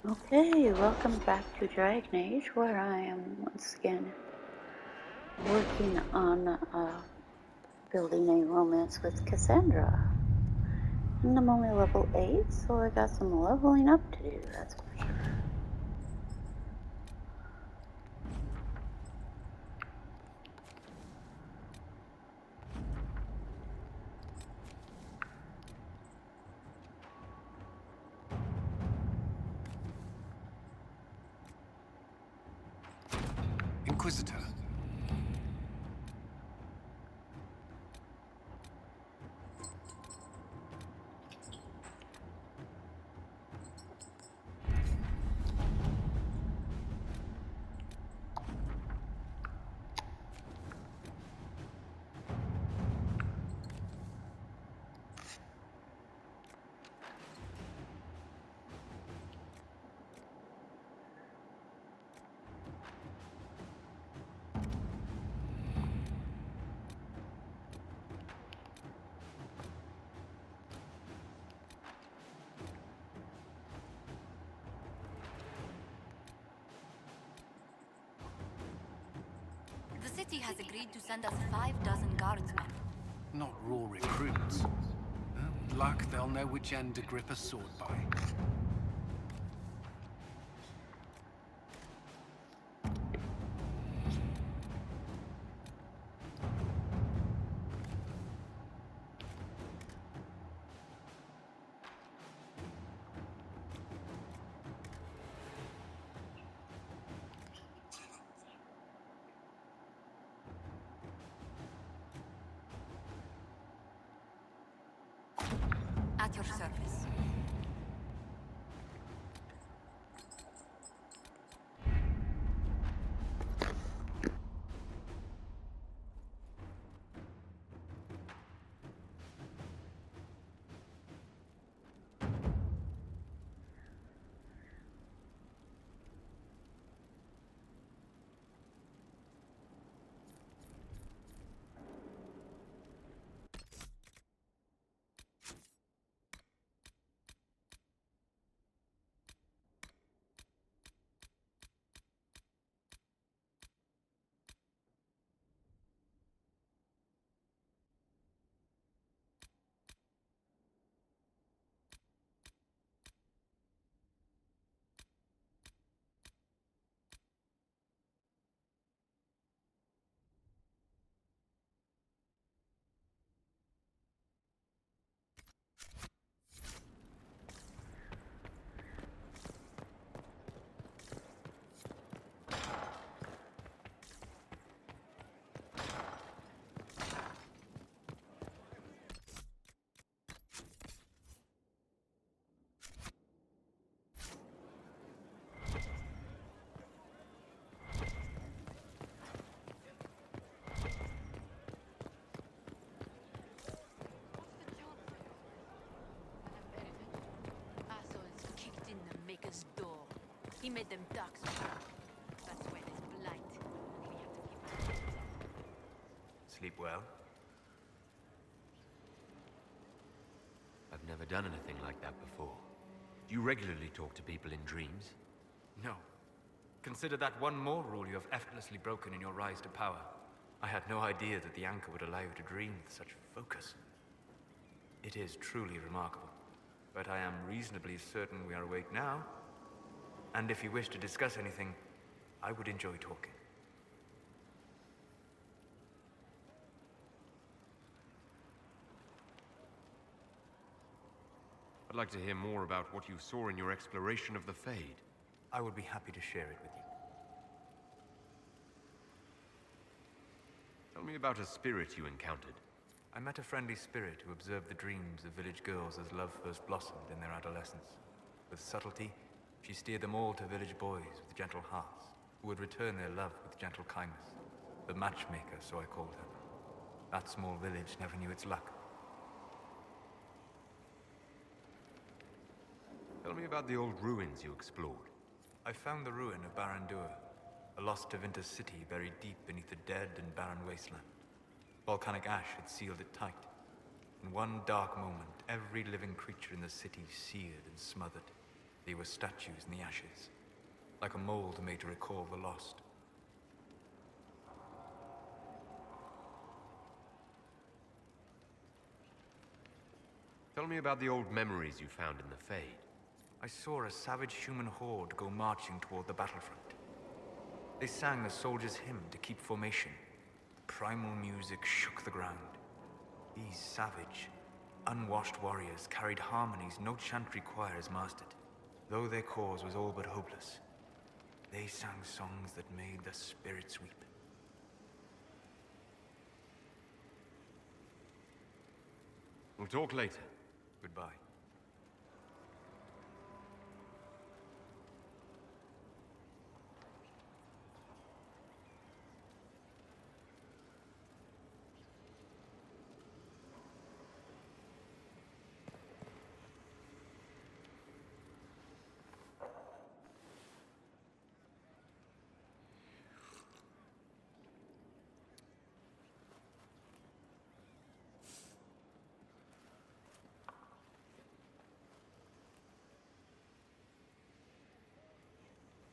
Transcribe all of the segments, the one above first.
Okay, welcome back to Dragon Age, where I am once again working on building a romance with Cassandra. And I'm only level 8, so I got some leveling up to do, that's for sure. Inquisitor. The city has agreed to send us 5 dozen guardsmen. Not raw recruits. With luck, they'll know which end to grip a sword by. At your service. Assholes kicked in the maker's door. He made them dark. That's where there's blight. And we have to keep. Sleep well? I've never done anything like that before. Do you regularly talk to people in dreams? No. Consider that one more rule you have effortlessly broken in your rise to power. I had no idea that the anchor would allow you to dream with such focus. It is truly remarkable. But I am reasonably certain we are awake now. And if you wish to discuss anything, I would enjoy talking. I'd like to hear more about what you saw in your exploration of the Fade. I would be happy to share it with you. Tell me about a spirit you encountered. I met a friendly spirit who observed the dreams of village girls as love first blossomed in their adolescence. With subtlety, she steered them all to village boys with gentle hearts, who would return their love with gentle kindness. The matchmaker, so I called her. That small village never knew its luck. Tell me about the old ruins you explored. I found the ruin of Barandur, a lost Tevinter city buried deep beneath a dead and barren wasteland. Volcanic ash had sealed it tight. In one dark moment, every living creature in the city seared and smothered. They were statues in the ashes, like a mold made to recall the lost. Tell me about the old memories you found in the Fade. I saw a savage human horde go marching toward the battlefront. They sang the soldiers' hymn to keep formation. Primal music shook the ground. These savage, unwashed warriors carried harmonies no chantry choirs mastered. Though their cause was all but hopeless, they sang songs that made the spirits weep. We'll talk later. Goodbye.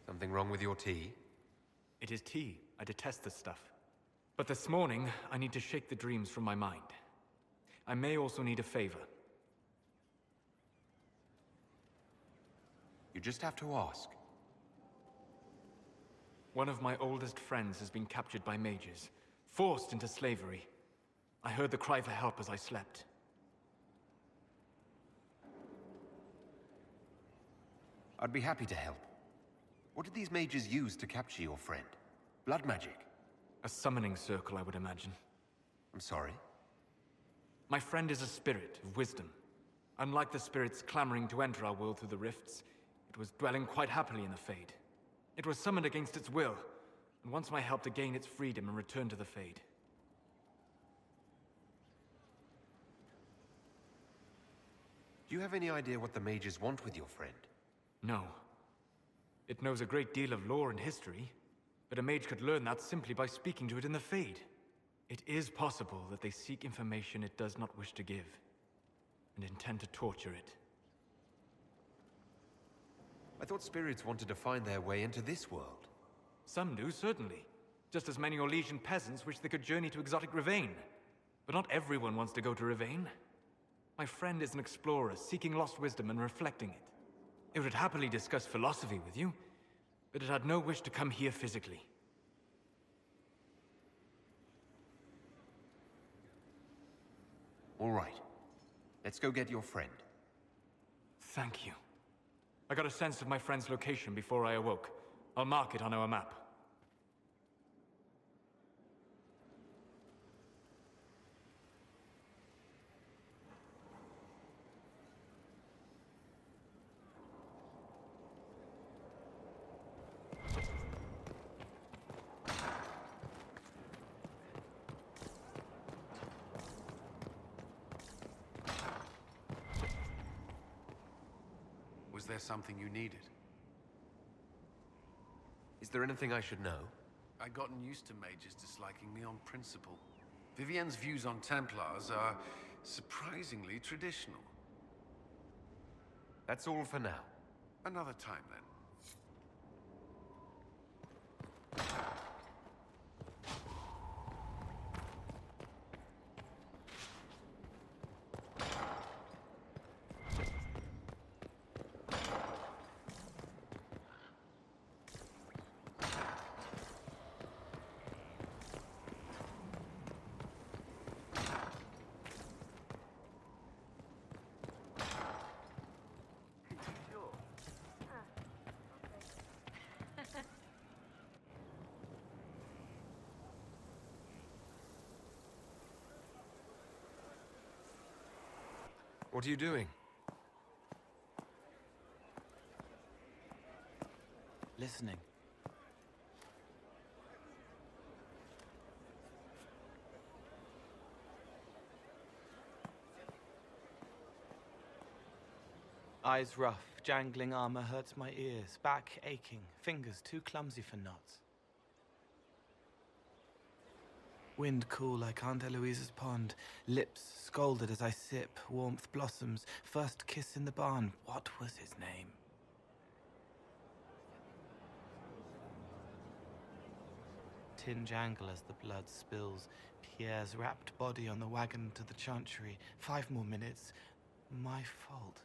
Something wrong with your tea? It is tea. I detest this stuff. But this morning, I need to shake the dreams from my mind. I may also need a favor. You just have to ask. One of my oldest friends has been captured by mages, forced into slavery. I heard the cry for help as I slept. I'd be happy to help. What did these mages use to capture your friend? Blood magic? A summoning circle, I would imagine. I'm sorry. My friend is a spirit of wisdom. Unlike the spirits clamoring to enter our world through the rifts, it was dwelling quite happily in the Fade. It was summoned against its will, and wants my help to gain its freedom and return to the Fade. Do you have any idea what the mages want with your friend? No. It knows a great deal of lore and history, but a mage could learn that simply by speaking to it in the Fade. It is possible that they seek information it does not wish to give, and intend to torture it. I thought spirits wanted to find their way into this world. Some do, certainly. Just as many Orlesian peasants wish they could journey to exotic Rivain. But not everyone wants to go to Rivain. My friend is an explorer, seeking lost wisdom and reflecting it. It would happily discuss philosophy with you, but it had no wish to come here physically. All right. Let's go get your friend. Thank you. I got a sense of my friend's location before I awoke. I'll mark it on our map. Was there something you needed? Is there anything I should know? I'd gotten used to mages disliking me on principle. Vivienne's views on Templars are surprisingly traditional. That's all for now. Another time, then. What are you doing? Listening. Eyes rough, jangling armor hurts my ears, back aching, fingers too clumsy for knots. Wind cool like Aunt Eloise's pond, lips scalded as I sip, warmth blossoms, first kiss in the barn, what was his name? tin jangle as the blood spills. Pierre's wrapped body on the wagon to the chantry. 5 more minutes. My fault.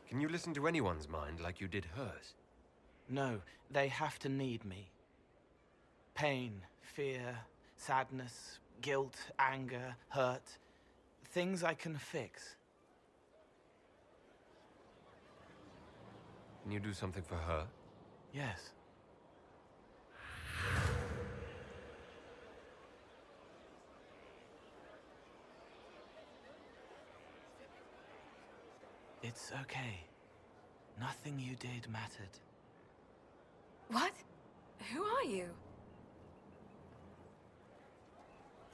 Can you listen to anyone's mind like you did hers? No, they have to need me. Pain, fear, sadness, guilt, anger, hurt. Things I can fix. Can you do something for her? Yes. It's okay. Nothing you did mattered. What? Who are you?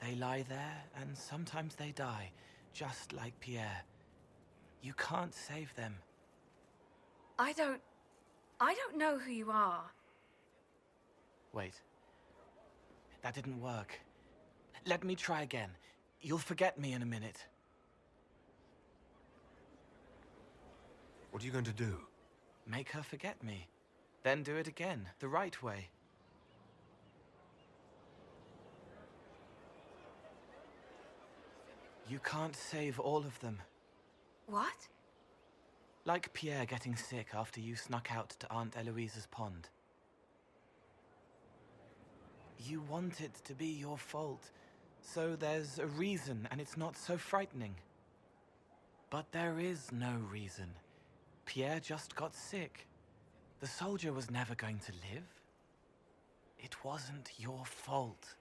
They lie there, and sometimes they die, just like Pierre. You can't save them. I don't know who you are. Wait. That didn't work. Let me try again. You'll forget me in a minute. What are you going to do? Make her forget me. Then do it again, the right way. You can't save all of them. What? Like Pierre getting sick after you snuck out to Aunt Eloise's pond. You want it to be your fault, so there's a reason and it's not so frightening. But there is no reason. Pierre just got sick. The soldier was never going to live. It wasn't your fault.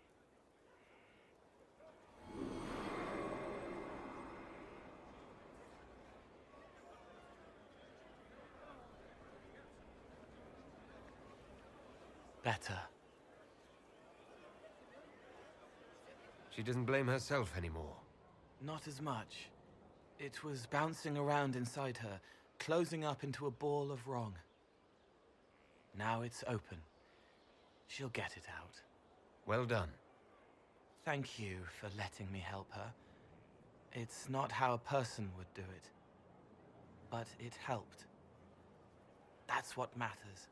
Better. She doesn't blame herself anymore. Not as much. It was bouncing around inside her, closing up into a ball of wrong. Now it's open. She'll get it out. Well done. Thank you for letting me help her. It's not how a person would do it. But it helped. That's what matters.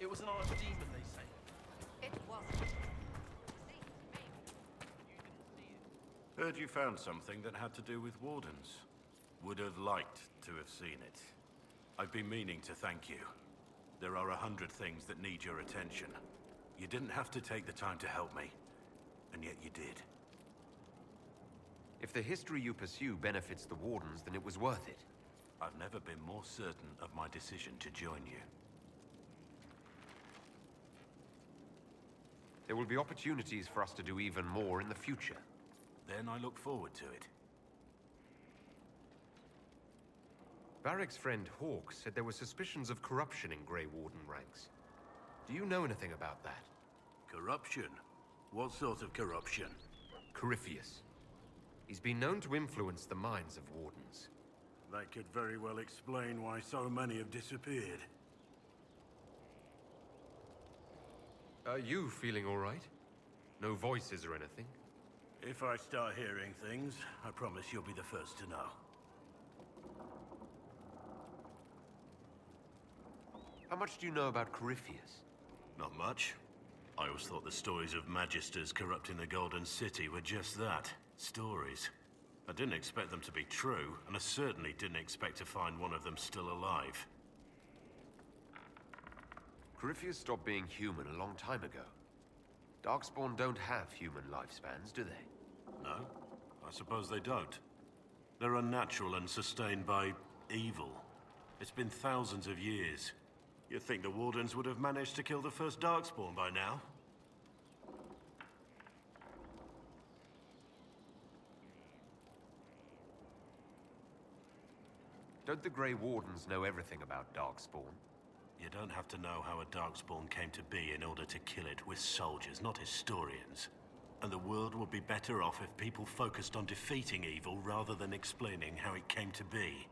It was an archdemon, they say. It wasn't. Heard you found something that had to do with wardens. Would have liked to have seen it. I've been meaning to thank you. There are 100 things that need your attention. You didn't have to take the time to help me, and yet you did. If the history you pursue benefits the Wardens, then it was worth it. I've never been more certain of my decision to join you. There will be opportunities for us to do even more in the future. Then I look forward to it. Varric's friend Hawke said there were suspicions of corruption in Grey Warden ranks. Do you know anything about that? Corruption? What sort of corruption? Corypheus. He's been known to influence the minds of Wardens. That could very well explain why so many have disappeared. Are you feeling all right? No voices or anything? If I start hearing things, I promise you'll be the first to know. How much do you know about Corypheus? Not much. I always thought the stories of Magisters corrupting the Golden City were just that, stories. I didn't expect them to be true, and I certainly didn't expect to find one of them still alive. Corypheus stopped being human a long time ago. Darkspawn don't have human lifespans, do they? No, I suppose they don't. They're unnatural and sustained by evil. It's been thousands of years. You'd think the Wardens would have managed to kill the first Darkspawn by now. Don't the Grey Wardens know everything about Darkspawn? You don't have to know how a Darkspawn came to be in order to kill it with soldiers, not historians. And the world would be better off if people focused on defeating evil rather than explaining how it came to be.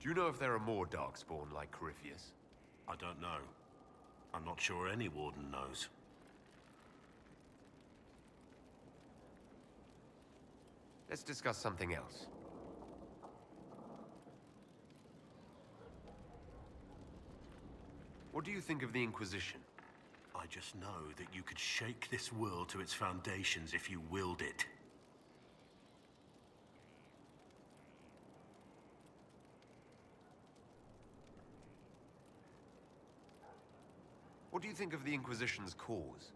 Do you know if there are more Darkspawn like Corypheus? I don't know. I'm not sure any Warden knows. Let's discuss something else. What do you think of the Inquisition? I just know that you could shake this world to its foundations if you willed it. What do you think of the Inquisition's cause?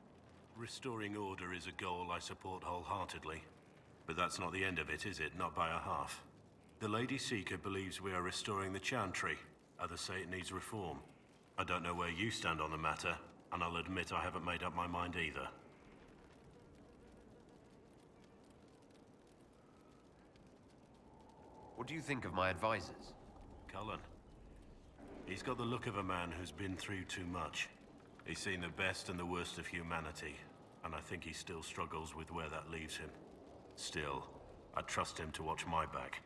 Restoring order is a goal I support wholeheartedly. But that's not the end of it, is it? Not by a half. The Lady Seeker believes we are restoring the Chantry. Others say it needs reform. I don't know where you stand on the matter, and I'll admit I haven't made up my mind either. What do you think of my advisors? Cullen. He's got the look of a man who's been through too much. He's seen the best and the worst of humanity, and I think he still struggles with where that leaves him. Still, I trust him to watch my back.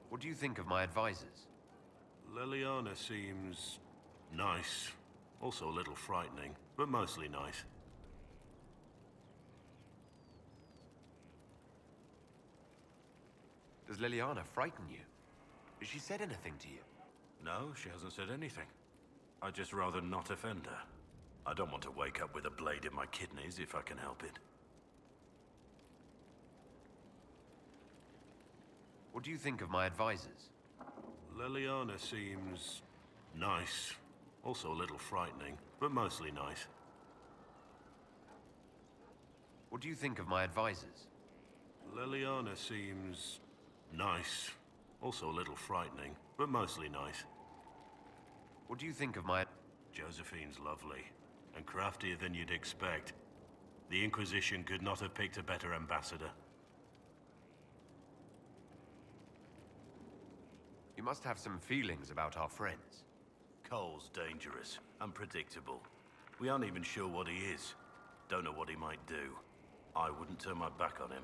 What do you think of my advisors? Leliana seems nice. Also a little frightening, but mostly nice. Does Leliana frighten you? Has she said anything to you? No, she hasn't said anything. I'd just rather not offend her. I don't want to wake up with a blade in my kidneys if I can help it. What do you think of my advisors? Leliana seems nice. Also a little frightening, but mostly nice. What do you think of my advisors? Leliana seems nice. Also a little frightening, but mostly nice. What do you think of my... Josephine's lovely, and craftier than you'd expect. The Inquisition could not have picked a better ambassador. You must have some feelings about our friends. Cole's dangerous, unpredictable. We aren't even sure what he is. Don't know what he might do. I wouldn't turn my back on him.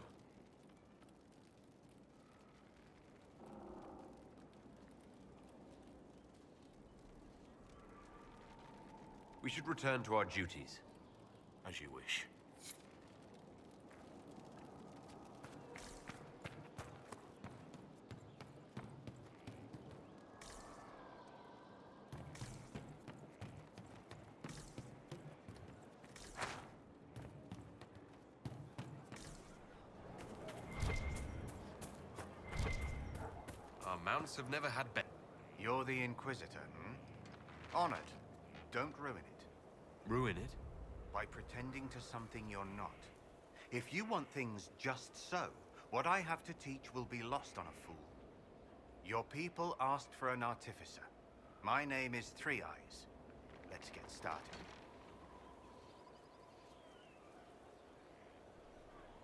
We should return to our duties. As you wish. Our mounts have never had better. You're the Inquisitor, hmm? Honored. Don't ruin it. Ruin it? By pretending to something you're not. If you want things just so, what I have to teach will be lost on a fool. Your people asked for an artificer. My name is Three Eyes. Let's get started.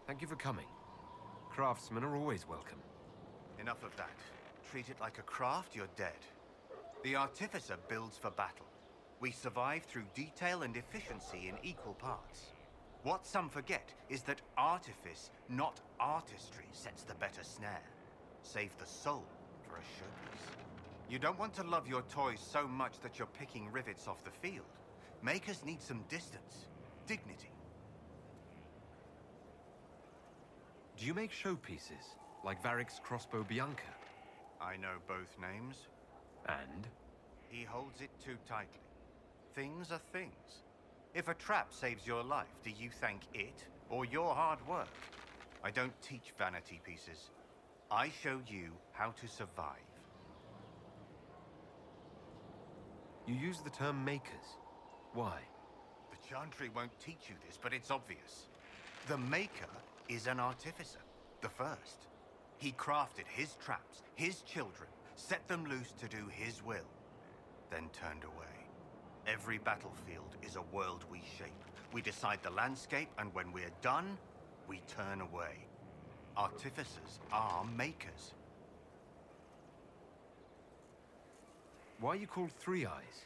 Thank you for coming. Craftsmen are always welcome. Enough of that. Treat it like a craft, you're dead. The artificer builds for battle. We survive through detail and efficiency in equal parts. What some forget is that artifice, not artistry, sets the better snare. Save the soul for a showpiece. You don't want to love your toys so much that you're picking rivets off the field. Makers need some distance, dignity. Do you make showpieces, like Varric's crossbow Bianca? I know both names. And? He holds it too tightly. Things are things. If a trap saves your life, do you thank it or your hard work? I don't teach vanity pieces. I show you how to survive. You use the term makers. Why? The Chantry won't teach you this, but it's obvious. The Maker is an artificer, the first. He crafted his traps, his children, set them loose to do his will, then turned away. Every battlefield is a world we shape. We decide the landscape, and when we're done, we turn away. Artificers are makers. Why are you called Three Eyes?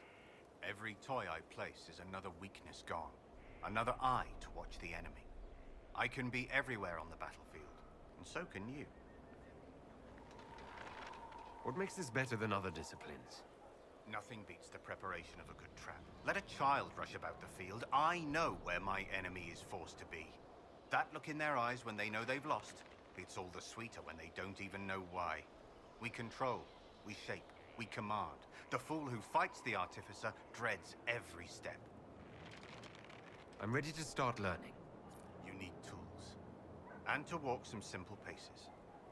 Every toy I place is another weakness gone. Another eye to watch the enemy. I can be everywhere on the battlefield, and so can you. What makes this better than other disciplines? Nothing beats the preparation of a good trap. Let a child rush about the field. I know where my enemy is forced to be. That look in their eyes when they know they've lost, it's all the sweeter when they don't even know why. We control, we shape, we command. The fool who fights the Artificer dreads every step. I'm ready to start learning. You need tools. And to walk some simple paces.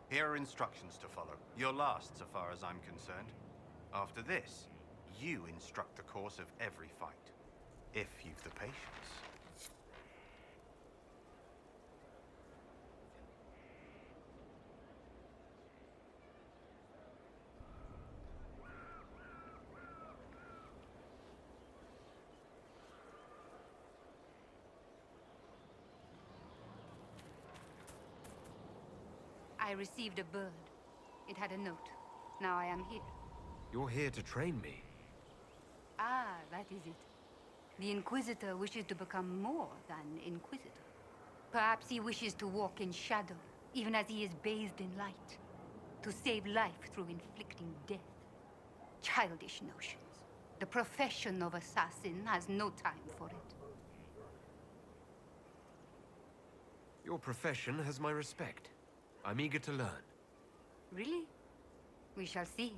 Here are instructions to follow. You're last, so far as I'm concerned. After this, you instruct the course of every fight. If you've the patience. I received a bird. It had a note. Now I am here. You're here to train me. Ah, that is it. The Inquisitor wishes to become more than Inquisitor. Perhaps he wishes to walk in shadow, even as he is bathed in light. To save life through inflicting death. Childish notions. The profession of assassin has no time for it. Your profession has my respect. I'm eager to learn. Really? We shall see.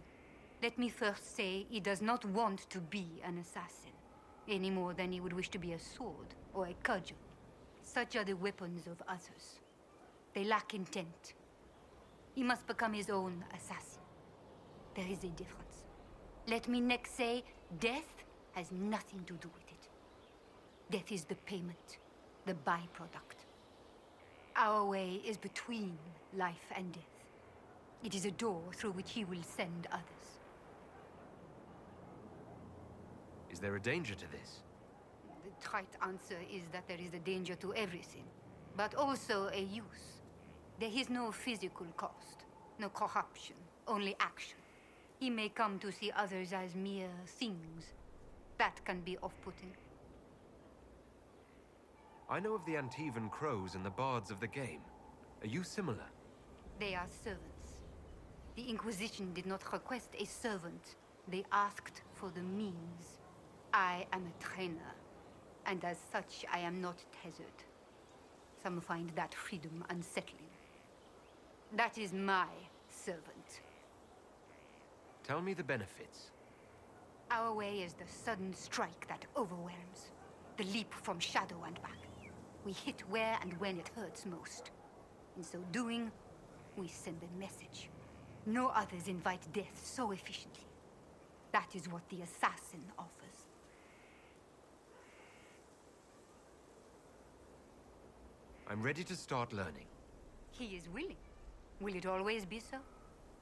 Let me first say he does not want to be an assassin, any more than he would wish to be a sword or a cudgel. Such are the weapons of others. They lack intent. He must become his own assassin. There is a difference. Let me next say, death has nothing to do with it. Death is the payment, the byproduct. Our way is between life and death. It is a door through which he will send others. Is there a danger to this? The trite answer is that there is a danger to everything, but also a use. There is no physical cost, no corruption, only action. He may come to see others as mere things. That can be off-putting. I know of the Antivan crows and the bards of the game. Are you similar? They are servants. The Inquisition did not request a servant. They asked for the means. I am a trainer, and as such, I am not tethered. Some find that freedom unsettling. That is my servant. Tell me the benefits. Our way is the sudden strike that overwhelms. The leap from shadow and back. We hit where and when it hurts most. In so doing, we send a message. No others invite death so efficiently. That is what the assassin offers. I'm ready to start learning. He is willing. Will it always be so?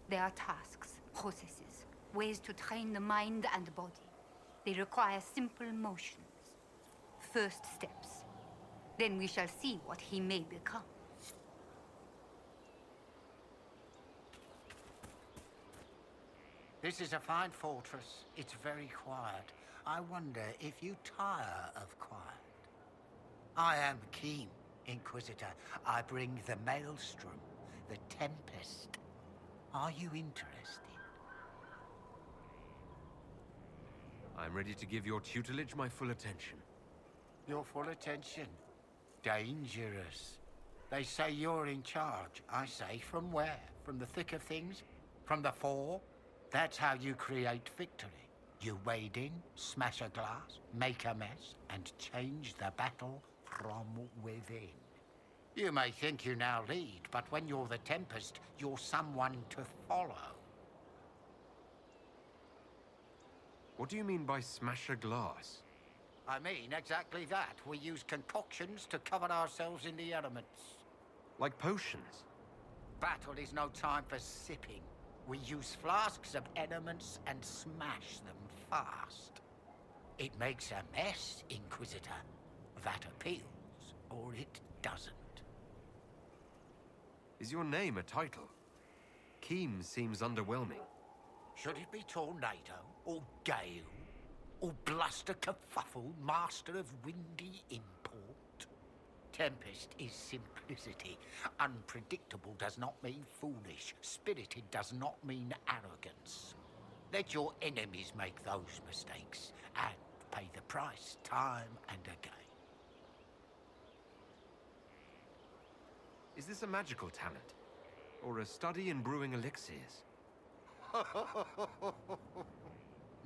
There are tasks, processes, ways to train the mind and body. They require simple motions. First steps. Then we shall see what he may become. This is a fine fortress. It's very quiet. I wonder if you tire of quiet. I am keen, Inquisitor. I bring the Maelstrom, the Tempest. Are you interested? I'm ready to give your tutelage my full attention. Your full attention? Dangerous. They say you're in charge. I say, from where? From the thick of things? From the fore? That's how you create victory. You wade in, smash a glass, make a mess, and change the battle from within. You may think you now lead, but when you're the Tempest, you're someone to follow. What do you mean by smash a glass? I mean exactly that. We use concoctions to cover ourselves in the elements. Like potions? Battle is no time for sipping. We use flasks of elements and smash them fast. It makes a mess, Inquisitor. That appeals, or it doesn't. Is your name a title? Keem seems underwhelming. Should it be Tornado or gale, or bluster kerfuffle, master of windy import? Tempest is simplicity. Unpredictable does not mean foolish. Spirited does not mean arrogance. Let your enemies make those mistakes and pay the price time and again. Is this a magical talent? Or a study in brewing elixirs?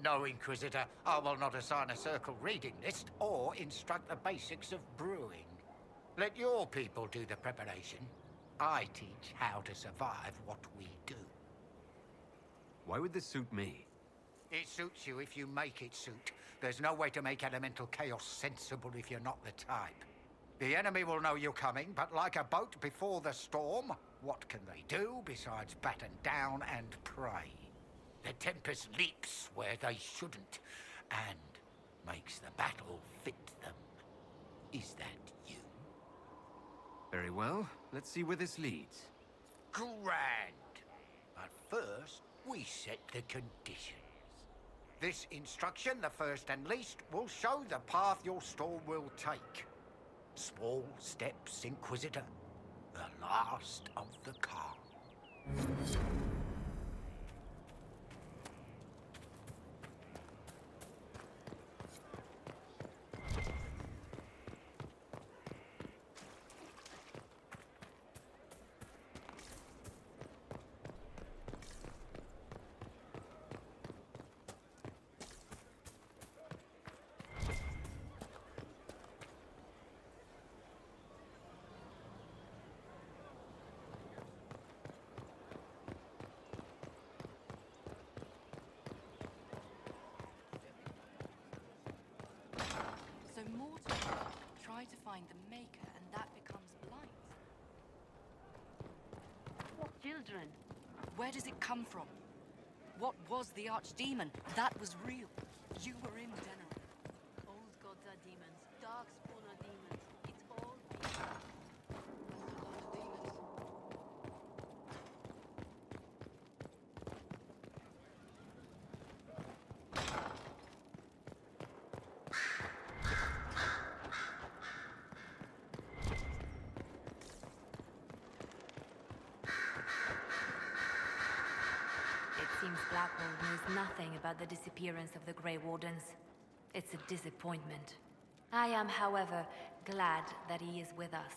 No, Inquisitor. I will not assign a circle reading list or instruct the basics of brewing. Let your people do the preparation. I teach how to survive what we do. Why would this suit me? It suits you if you make it suit. There's no way to make elemental chaos sensible if you're not the type. The enemy will know you're coming, but like a boat before the storm, what can they do besides batten down and pray? The Tempest leaps where they shouldn't, and makes the battle fit them. Is that you? Very well. Let's see where this leads. Grand! But first, we set the conditions. This instruction, the first and least, will show the path your storm will take. Small steps, Inquisitor. The last of the calm. So mortals try to find the Maker, and that becomes blind. What children? Where does it come from? What was the Archdemon? That was real. You were in Denerim. Old gods are demons. Darkspawn are demons. It's all demons. Seems Blackwell knows nothing about the disappearance of the Grey Wardens. It's a disappointment. I am, however, glad that he is with us,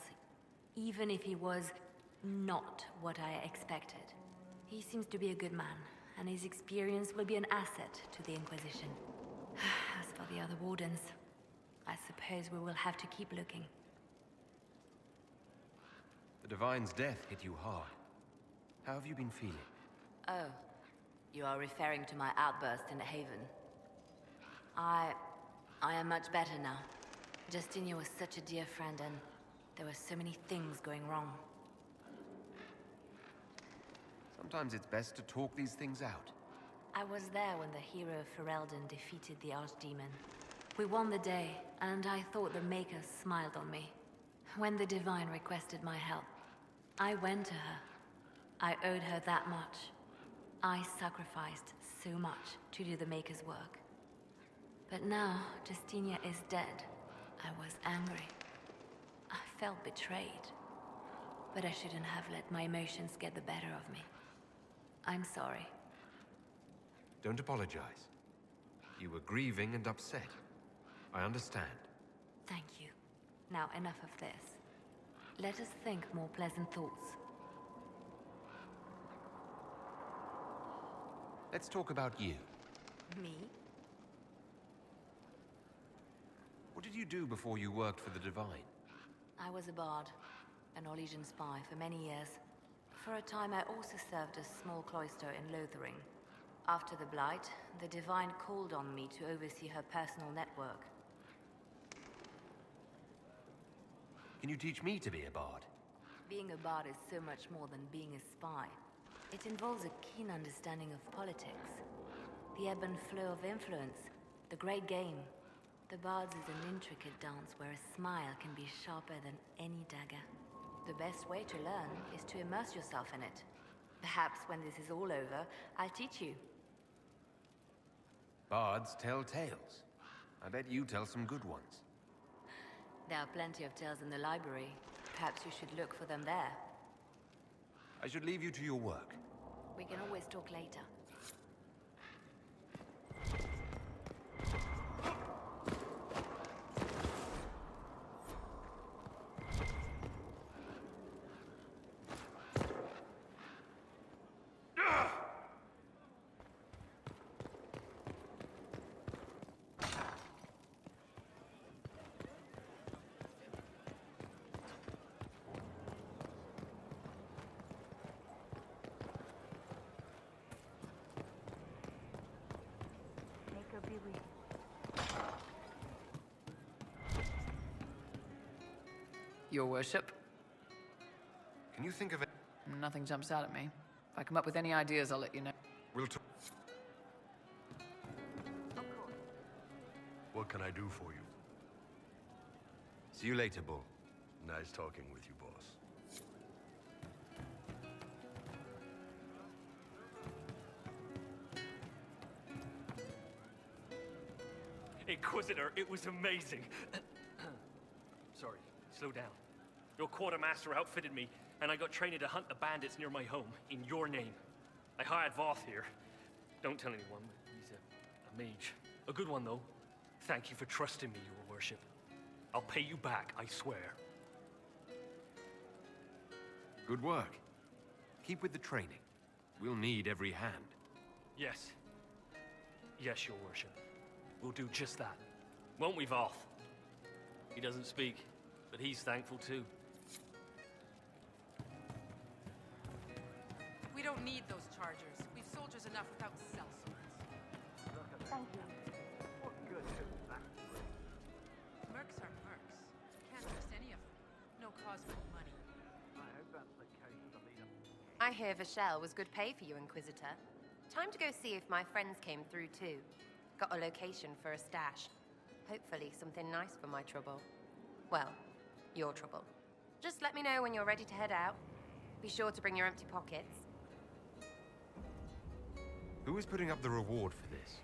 even if he was not what I expected. He seems to be a good man, and his experience will be an asset to the Inquisition. As for the other Wardens, I suppose we will have to keep looking. The Divine's death hit you hard. How have you been feeling? Oh. You are referring to my outburst in the Haven. I am much better now. Justinia was such a dear friend, and there were so many things going wrong. Sometimes it's best to talk these things out. I was there when the hero of Ferelden defeated the Archdemon. We won the day, and I thought the Maker smiled on me. When the Divine requested my help, I went to her. I owed her that much. I sacrificed so much to do the Maker's work. But now, Justinia is dead. I was angry. I felt betrayed. But I shouldn't have let my emotions get the better of me. I'm sorry. Don't apologize. You were grieving and upset. I understand. Thank you. Now, enough of this. Let us think more pleasant thoughts. Let's talk about you. Me? What did you do before you worked for the Divine? I was a bard, an Orlesian spy for many years. For a time, I also served a small cloister in Lothering. After the Blight, the Divine called on me to oversee her personal network. Can you teach me to be a bard? Being a bard is so much more than being a spy. It involves a keen understanding of politics, the ebb and flow of influence, the great game. The Bard's is an intricate dance where a smile can be sharper than any dagger. The best way to learn is to immerse yourself in it. Perhaps when this is all over, I'll teach you. Bards tell tales. I bet you tell some good ones. There are plenty of tales in the library. Perhaps you should look for them there. I should leave you to your work. We can always talk later. Your worship? Can you think of it? Nothing jumps out at me. If I come up with any ideas, I'll let you know. We'll talk. What can I do for you? See you later, Bull. Nice talking with you, boss. Inquisitor, it was amazing. Sorry, slow down. Your quartermaster outfitted me, and I got trained to hunt the bandits near my home, in your name. I hired Voth here. Don't tell anyone, but he's a mage. A good one, though. Thank you for trusting me, your worship. I'll pay you back, I swear. Good work. Keep with the training. We'll need every hand. Yes. Yes, your worship. We'll do just that. Won't we, Voth? He doesn't speak, but he's thankful too. We don't need those chargers. We've soldiers enough without cell swords. Thank you. What good is that? Mercs are mercs. Can't trust any of them. No cause for money. I hope that's the case with the leader. I hear Vashel was good pay for you, Inquisitor. Time to go see if my friends came through too. Got a location for a stash. Hopefully something nice for my trouble. Well, your trouble. Just let me know when you're ready to head out. Be sure to bring your empty pockets. Who is putting up the reward for this?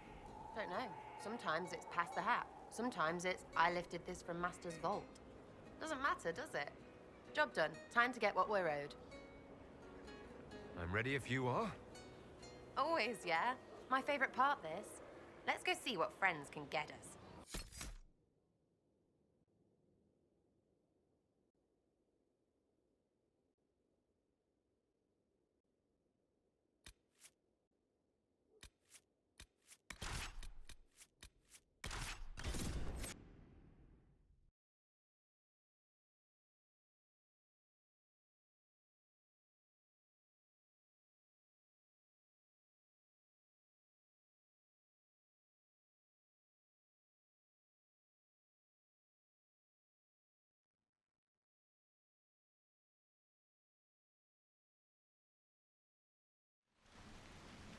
Don't know. Sometimes it's pass the hat. Sometimes it's I lifted this from Master's vault. Doesn't matter, does it? Job done. Time to get what we're owed. I'm ready if you are. Always, yeah. My favorite part, this. Let's go see what friends can get us.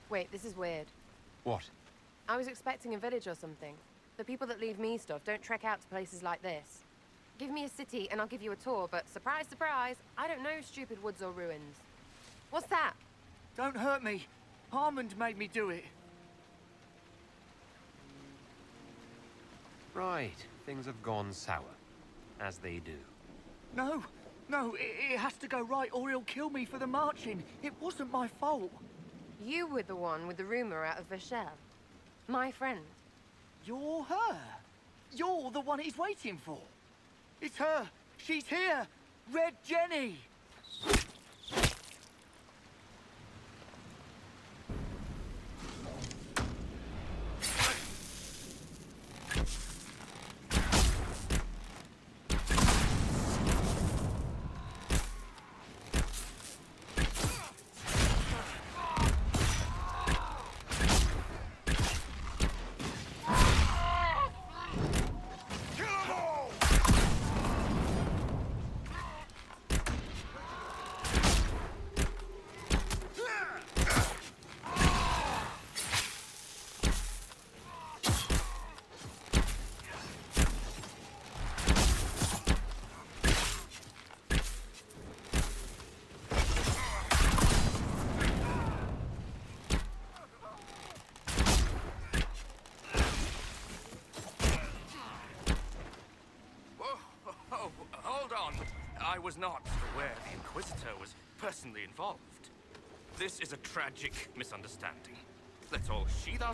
Wait, this is weird. What? I was expecting a village or something. The people that leave me stuff don't trek out to places like this. Give me a city and I'll give you a tour, but surprise, surprise, I don't know stupid woods or ruins. What's that? Don't hurt me. Harmond made me do it. Right. Things have gone sour. As they do. No, it has to go right or he'll kill me for the marching. It wasn't my fault. You were the one with the rumor out of Vashel. My friend. You're her. You're the one he's waiting for. It's her. She's here. Red Jenny. hold on. I was not aware the Inquisitor was personally involved. This is a tragic misunderstanding. Let's all sheathe our...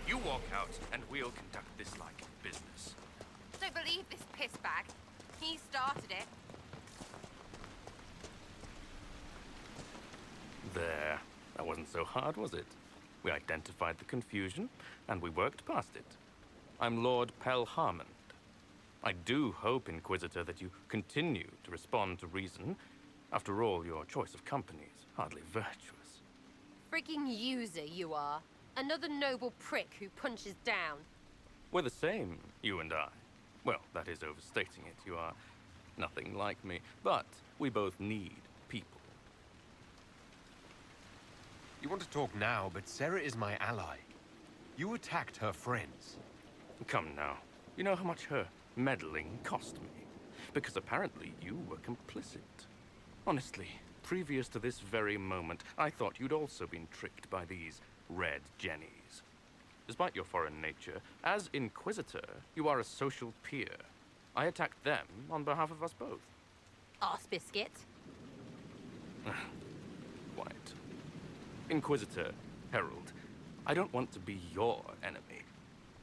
You walk out, and we'll conduct this like business. Don't believe this pissbag. He started it. There. That wasn't so hard, was it? We identified the confusion, and we worked past it. I'm Lord Pelharmond. I do hope, Inquisitor, that you continue to respond to reason. After all, your choice of company is hardly virtuous. Freaking user you are. Another noble prick who punches down. We're the same, you and I. Well, that is overstating it. You are nothing like me. But we both need people. You want to talk now, but Sarah is my ally. You attacked her friends. Come now. You know how much her meddling cost me. Because apparently you were complicit. Honestly, previous to this very moment, I thought you'd also been tricked by these red jennies. Despite your foreign nature, as Inquisitor, you are a social peer. I attacked them on behalf of us both. Arse biscuit. Quiet. Inquisitor, Herald, I don't want to be your enemy.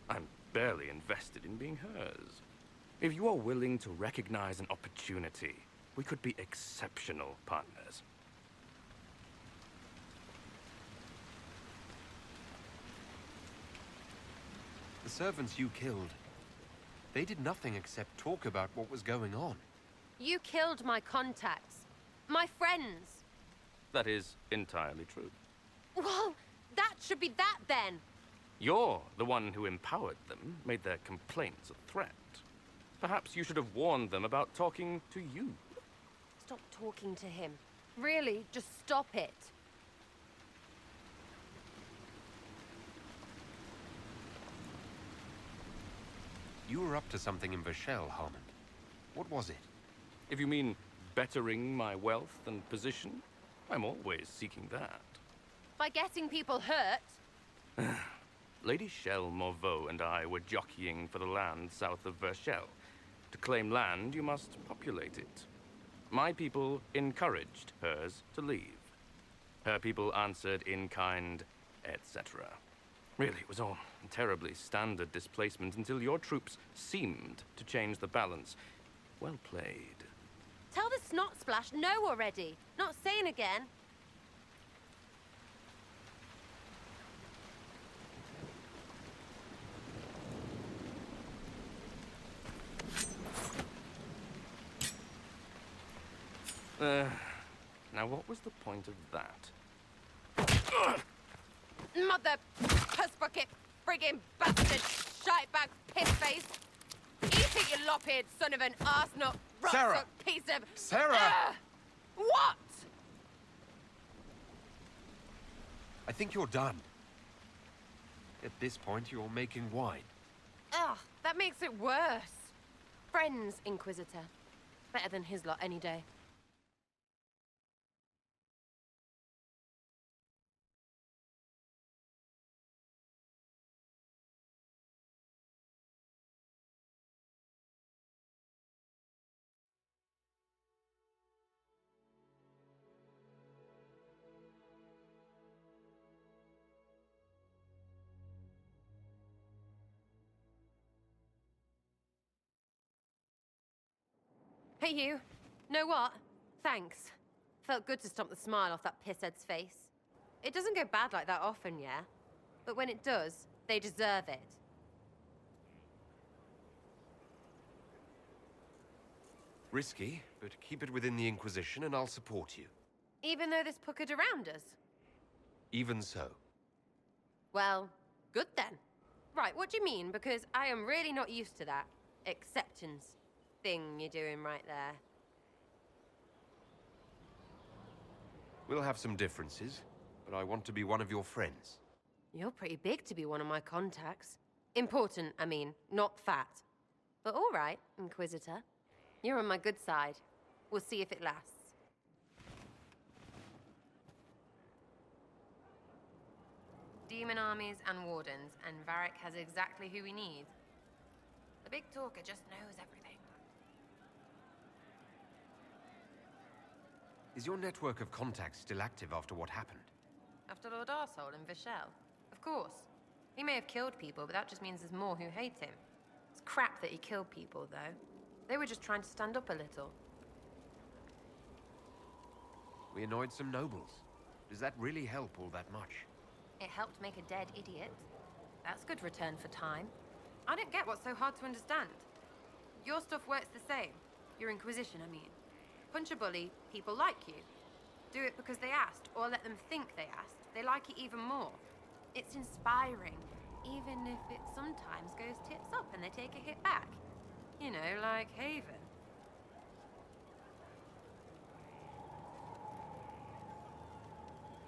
I'm barely invested in being hers. If you are willing to recognize an opportunity, we could be exceptional partners. The servants you killed, they did nothing except talk about what was going on. You killed my contacts. My friends. That is entirely true. Well, that should be that then. You're the one who empowered them, made their complaints a threat. Perhaps you should have warned them about talking to you. Stop talking to him. Really, just stop it. You were up to something in Vashel, Harmond. What was it? If you mean bettering my wealth and position, I'm always seeking that. By getting people hurt? Lady Shell Morveau and I were jockeying for the land south of Vashel. To claim land, you must populate it. My people encouraged hers to leave. Her people answered in kind, etc. Really, it was all terribly standard displacement until your troops seemed to change the balance. Well played. Tell the snot splash no already. Not saying again. Now what was the point of that? Mother puss bucket, friggin' bastard, shitebag, piss-face. Eat it, you lop-eared son of an arsenut, Sarah! rot-suck piece of... Sarah! What? I think you're done. At this point, you're making wine. Ugh, that makes it worse. Friends, Inquisitor. Better than his lot any day. Hey, you. Know what? Thanks. Felt good to stomp the smile off that pisshead's face. It doesn't go bad like that often, yeah? But when it does, they deserve it. Risky, but keep it within the Inquisition and I'll support you. Even though this puckered around us? Even so. Well, good then. Right, what do you mean? Because I am really not used to that acceptance thing you're doing right there. We'll have some differences, but I want to be one of your friends. You're pretty big to be one of my contacts. Important, I mean, not fat. But all right, Inquisitor. You're on my good side. We'll see if it lasts. Demon armies and wardens, and Varric has exactly who we need. The big talker just knows everything. Is your network of contacts still active after what happened? After Lord Arsehole and Vishel? Of course. He may have killed people, but that just means there's more who hate him. It's crap that he killed people, though. They were just trying to stand up a little. We annoyed some nobles. Does that really help all that much? It helped make a dead idiot. That's good return for time. I don't get what's so hard to understand. Your stuff works the same. Your Inquisition, I mean. Punch a bully, people like you. Do it because they asked, or let them think they asked. They like it even more. It's inspiring, even if it sometimes goes tits up and they take a hit back. You know, like Haven.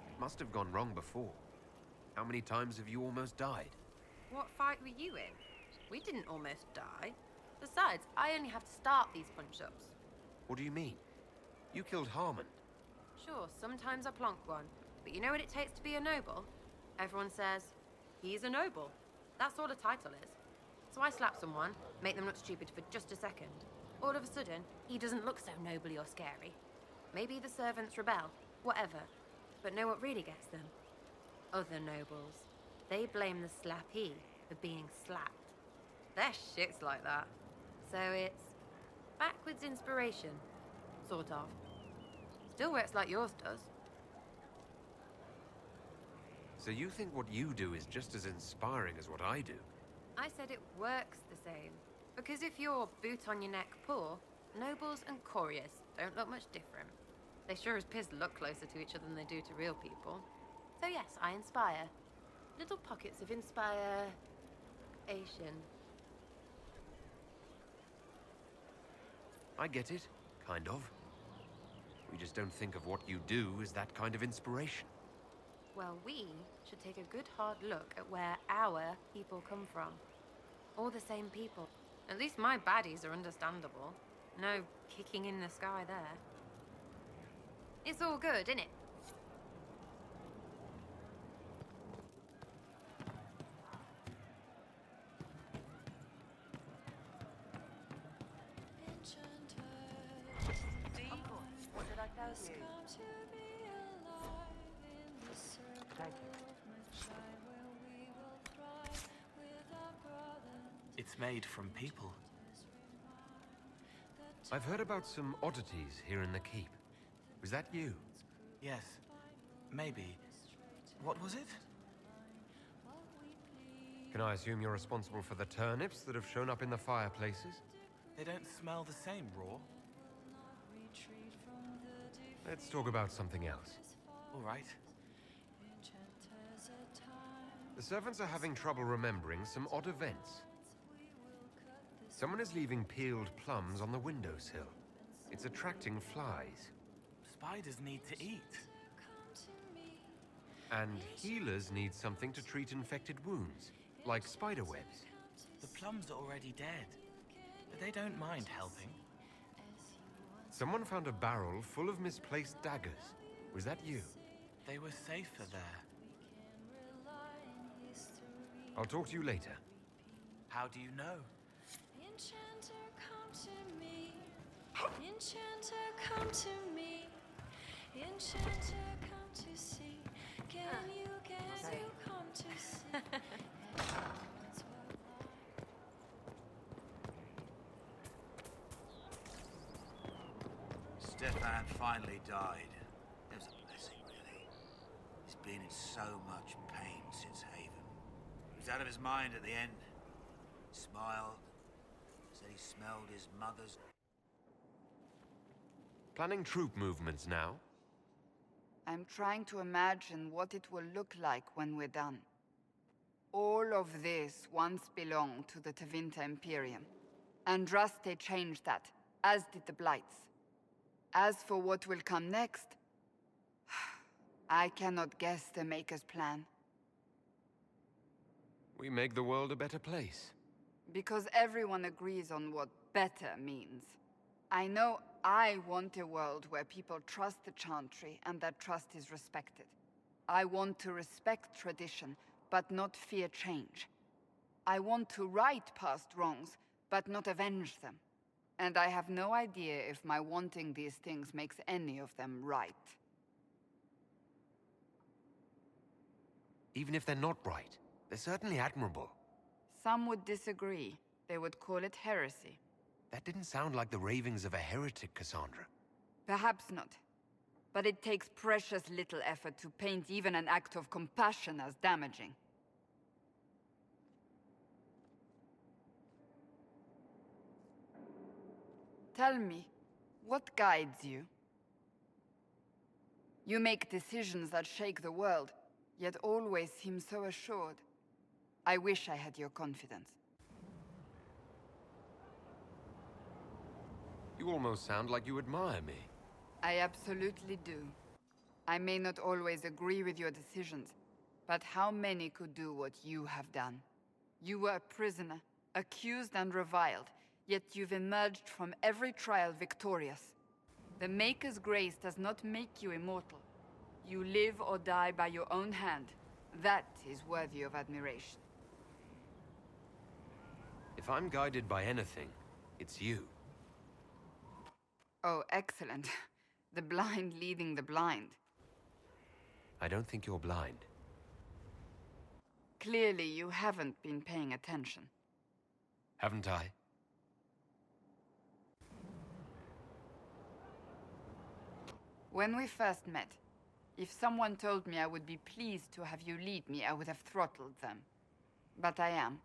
It must have gone wrong before. How many times have you almost died? What fight were you in? We didn't almost die. Besides, I only have to start these punch-ups. What do you mean? You killed Harmon. Sure, sometimes I plonk one. But you know what it takes to be a noble? Everyone says, he's a noble. That's all a title is. So I slap someone, make them look stupid for just a second. All of a sudden, he doesn't look so nobly or scary. Maybe the servants rebel, whatever. But know what really gets them? Other nobles. They blame the slappee for being slapped. Their shit's like that. So it's backwards inspiration, sort of. Still works like yours does. So you think what you do is just as inspiring as what I do? I said it works the same. Because if you're boot on your neck poor, nobles and couriers don't look much different. They sure as piss look closer to each other than they do to real people. So yes, I inspire. Little pockets of inspiration. I get it, kind of. We just don't think of what you do as that kind of inspiration. Well, we should take a good hard look at where our people come from. All the same people. At least my baddies are understandable. No kicking in the sky there. It's all good, innit? What did I tell you? Thank you. It's made from people. I've heard about some oddities here in the keep. Was that you? Yes. Maybe. What was it? Can I assume you're responsible for the turnips that have shown up in the fireplaces? They don't smell the same raw. Let's talk about something else. All right. The servants are having trouble remembering some odd events. Someone is leaving peeled plums on the windowsill. It's attracting flies. Spiders need to eat. And healers need something to treat infected wounds, like spider webs. The plums are already dead, but they don't mind helping. Someone found a barrel full of misplaced daggers. Was that you? They were safer there. I'll talk to you later. How do you know? Enchanter, come to me. Enchanter, come to me. Enchanter, come to see. Can you come to see? Stefan finally died. It was a blessing, really. He's been in so much pain since Haven. He was out of his mind at the end. Smiled. Said he smelled his mother's... Planning troop movements now? I'm trying to imagine what it will look like when we're done. All of this once belonged to the Tevinter Imperium. Andraste changed that, as did the Blights. As for what will come next, I cannot guess the Maker's plan. We make the world a better place. Because everyone agrees on what better means. I know I want a world where people trust the Chantry and that trust is respected. I want to respect tradition, but not fear change. I want to right past wrongs, but not avenge them. And I have no idea if my wanting these things makes any of them right. Even if they're not right, they're certainly admirable. Some would disagree. They would call it heresy. That didn't sound like the ravings of a heretic, Cassandra. Perhaps not. But it takes precious little effort to paint even an act of compassion as damaging. Tell me, what guides you? You make decisions that shake the world, yet always seem so assured. I wish I had your confidence. You almost sound like you admire me. I absolutely do. I may not always agree with your decisions, but how many could do what you have done? You were a prisoner, accused and reviled, yet you've emerged from every trial victorious. The Maker's grace does not make you immortal. You live or die by your own hand. That is worthy of admiration. If I'm guided by anything, it's you. Oh, excellent. The blind leading the blind. I don't think you're blind. Clearly, you haven't been paying attention. Haven't I? When we first met, if someone told me I would be pleased to have you lead me, I would have throttled them. But I am.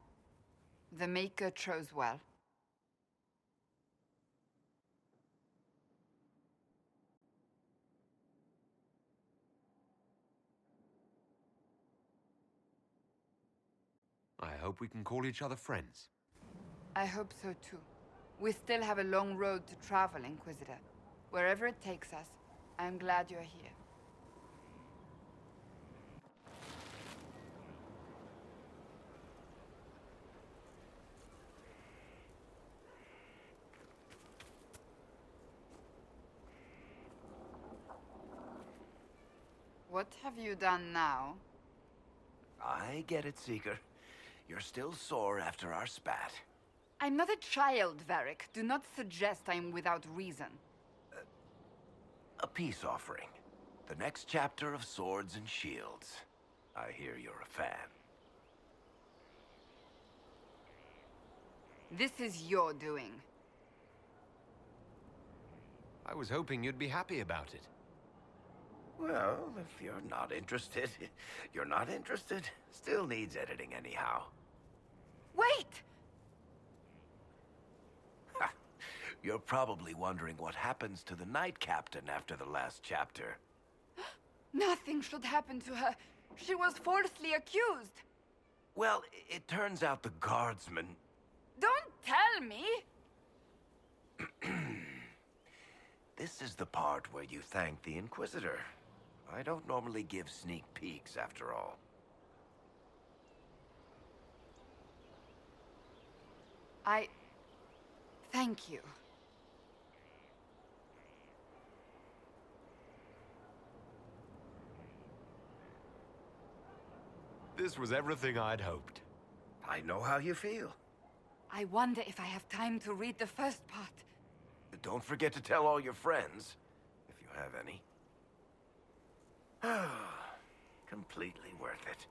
The Maker chose well. I hope we can call each other friends. I hope so too. We still have a long road to travel, Inquisitor. Wherever it takes us, I'm glad you're here. What have you done now? I get it, Seeker. You're still sore after our spat. I'm not a child, Varric. Do not suggest I'm without reason. A peace offering. The next chapter of Swords and Shields. I hear you're a fan. This is your doing. I was hoping you'd be happy about it. Well, if you're not interested, you're not interested. Still needs editing anyhow. Wait! You're probably wondering what happens to the Knight Captain after the last chapter. Nothing should happen to her. She was falsely accused. Well, it turns out the guardsmen... Don't tell me! This is the part where you thank the Inquisitor. I don't normally give sneak peeks, after all. Thank you. This was everything I'd hoped. I know how you feel. I wonder if I have time to read the first part. Don't forget to tell all your friends, if you have any. Completely worth it.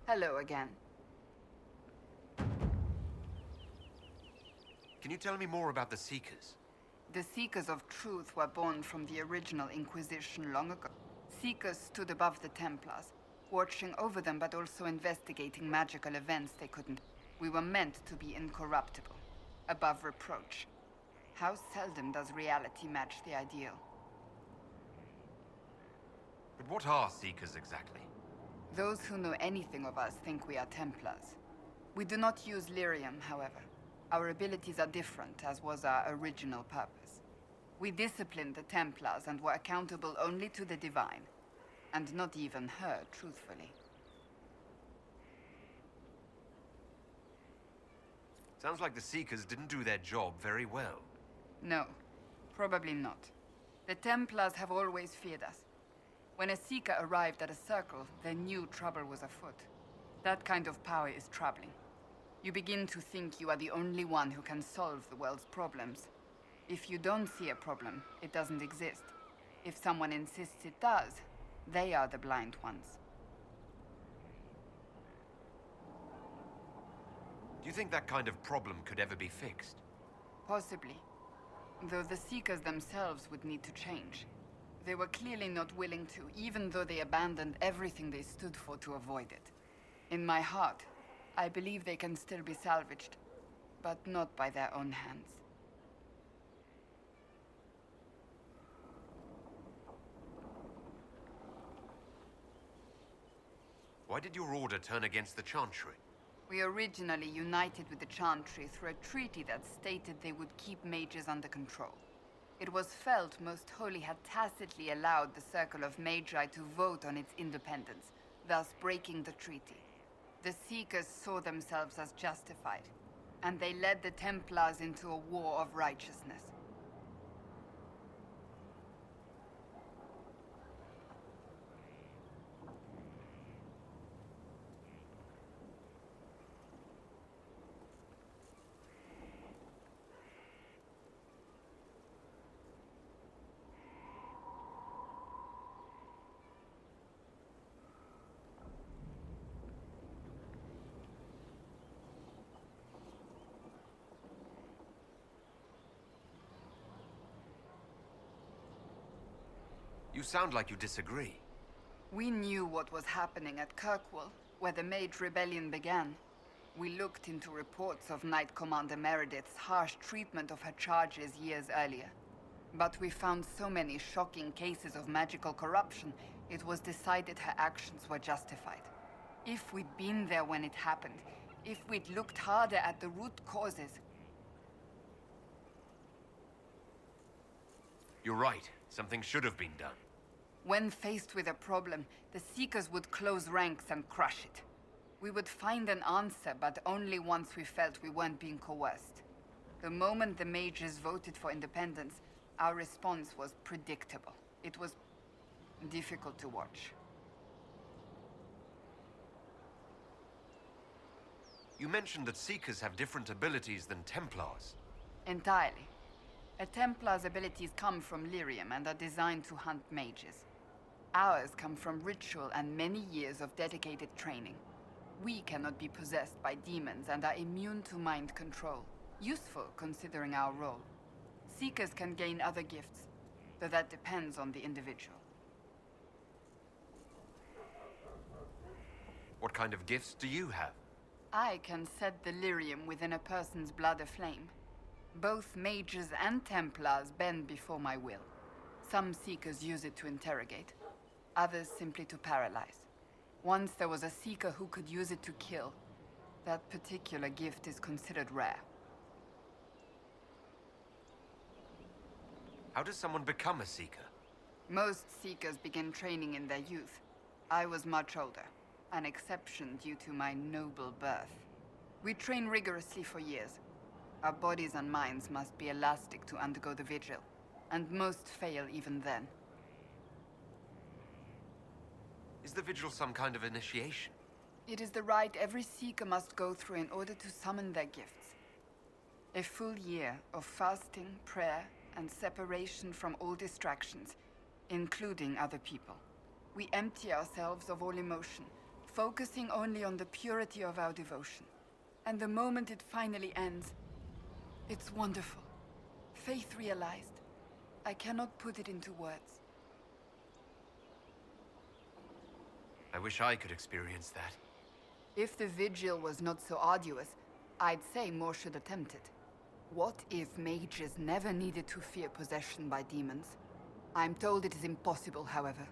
Hello again. Can you tell me more about the Seekers? The Seekers of Truth were born from the original Inquisition long ago. Seekers stood above the Templars, watching over them but also investigating magical events they couldn't. We were meant to be incorruptible, above reproach. How seldom does reality match the ideal? But what are Seekers exactly? Those who know anything of us think we are Templars. We do not use lyrium, however. Our abilities are different, as was our original purpose. We disciplined the Templars and were accountable only to the Divine. And not even her, truthfully. Sounds like the Seekers didn't do their job very well. No, probably not. The Templars have always feared us. When a Seeker arrived at a circle, they knew trouble was afoot. That kind of power is troubling. You begin to think you are the only one who can solve the world's problems. If you don't see a problem, it doesn't exist. If someone insists it does, they are the blind ones. Do you think that kind of problem could ever be fixed? Possibly. Though the Seekers themselves would need to change. They were clearly not willing to, even though they abandoned everything they stood for to avoid it. In my heart, I believe they can still be salvaged, but not by their own hands. Why did your order turn against the Chantry? We originally united with the Chantry through a treaty that stated they would keep mages under control. It was felt Most Holy had tacitly allowed the Circle of Magi to vote on its independence, thus breaking the treaty. The Seekers saw themselves as justified, and they led the Templars into a war of righteousness. You sound like you disagree. We knew what was happening at Kirkwall, where the Mage Rebellion began. We looked into reports of Knight Commander Meredith's harsh treatment of her charges years earlier. But we found so many shocking cases of magical corruption, it was decided her actions were justified. If we'd been there when it happened, if we'd looked harder at the root causes... You're right. Something should have been done. When faced with a problem, the Seekers would close ranks and crush it. We would find an answer, but only once we felt we weren't being coerced. The moment the mages voted for independence, our response was predictable. It was difficult to watch. You mentioned that Seekers have different abilities than Templars. Entirely. A Templar's abilities come from lyrium and are designed to hunt mages. Ours come from ritual and many years of dedicated training. We cannot be possessed by demons and are immune to mind control. Useful, considering our role. Seekers can gain other gifts, though that depends on the individual. What kind of gifts do you have? I can set the lyrium within a person's blood aflame. Both mages and Templars bend before my will. Some Seekers use it to interrogate, others simply to paralyze. Once there was a Seeker who could use it to kill. That particular gift is considered rare. How does someone become a Seeker? Most Seekers begin training in their youth. I was much older, an exception due to my noble birth. We train rigorously for years. Our bodies and minds must be elastic to undergo the vigil, and most fail even then. Is the vigil some kind of initiation? It is the rite every Seeker must go through in order to summon their gifts. A full year of fasting, prayer, and separation from all distractions, including other people. We empty ourselves of all emotion, focusing only on the purity of our devotion. And the moment it finally ends, it's wonderful. Faith realized. I cannot put it into words. I wish I could experience that. If the vigil was not so arduous, I'd say more should attempt it. What if mages never needed to fear possession by demons? I'm told it is impossible, however.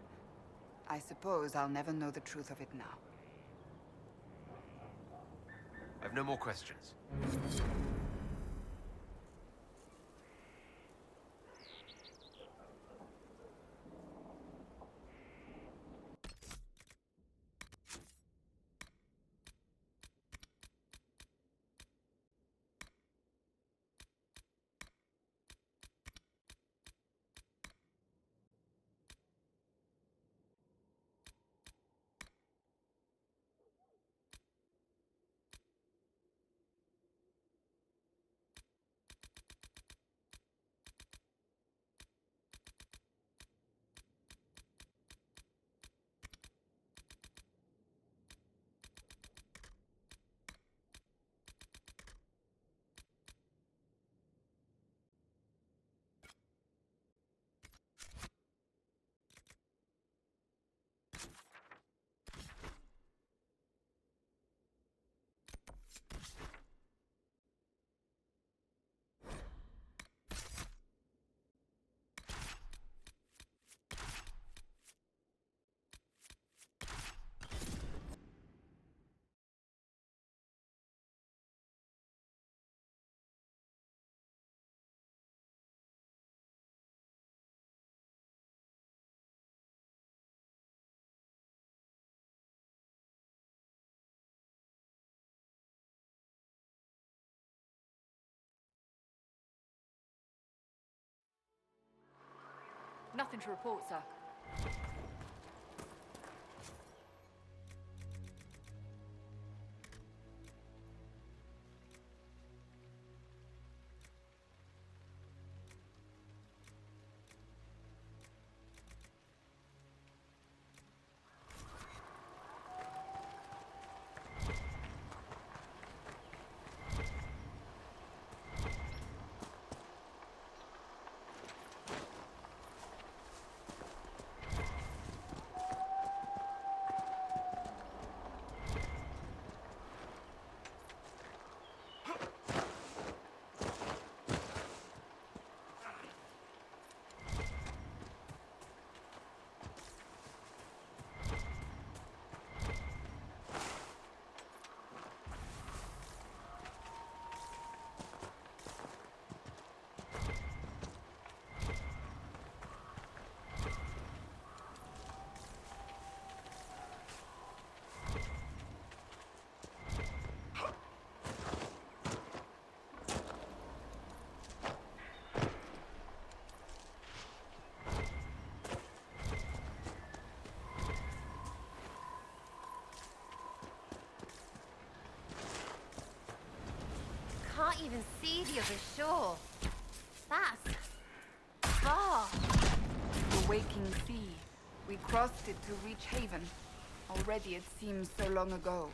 I suppose I'll never know the truth of it now. I've no more questions. Nothing to report, sir. Can't even see the other shore. That's far. The waking sea. We crossed it to reach haven. Already it seems so long ago.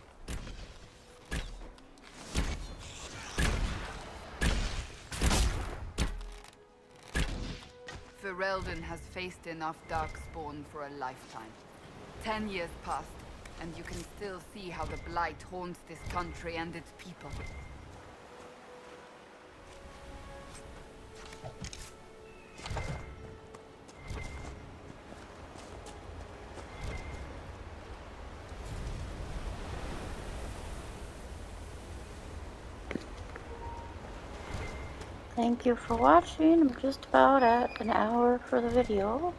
Ferelden has faced enough darkspawn for a lifetime. 10 years passed, and you can still see how the blight haunts this country and its people. Thank you for watching. I'm just about at an hour for the video.